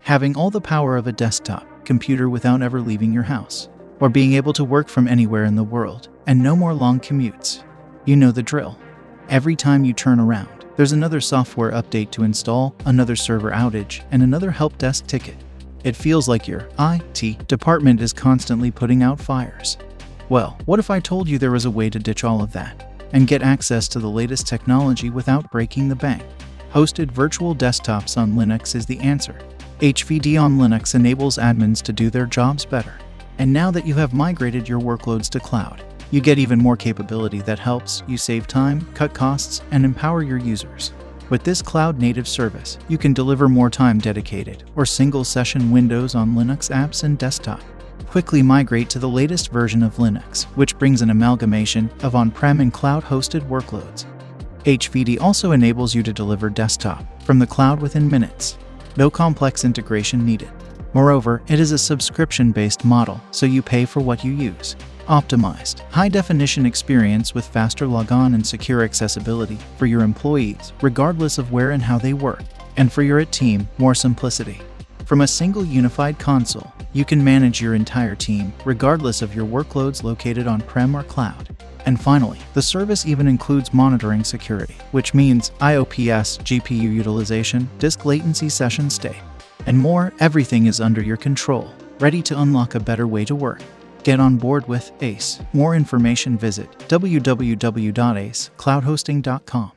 Having all the power of a desktop computer without ever leaving your house, or being able to work from anywhere in the world, and no more long commutes. You know the drill. Every time you turn around, there's another software update to install, another server outage, and another help desk ticket. It feels like your IT department is constantly putting out fires. Well, what if I told you there was a way to ditch all of that and get access to the latest technology without breaking the bank? Hosted virtual desktops on Linux is the answer. HVD on Linux enables admins to do their jobs better. And now that you have migrated your workloads to cloud, you get even more capability that helps you save time, cut costs, and empower your users. With this cloud-native service, you can deliver more time dedicated or single-session windows on Linux apps and desktop. Quickly migrate to the latest version of Linux, which brings an amalgamation of on-prem and cloud-hosted workloads. HVD also enables you to deliver desktop from the cloud within minutes. No complex integration needed. Moreover, it is a subscription-based model, so you pay for what you use. Optimized, high-definition experience with faster logon and secure accessibility for your employees, regardless of where and how they work. And for your team, more simplicity. From a single unified console, you can manage your entire team, regardless of your workloads located on-prem or cloud. And finally, the service even includes monitoring security, which means IOPS, GPU utilization, disk latency, session state, and more. Everything is under your control, ready to unlock a better way to work. Get on board with ACE. More information visit www.acecloudhosting.com.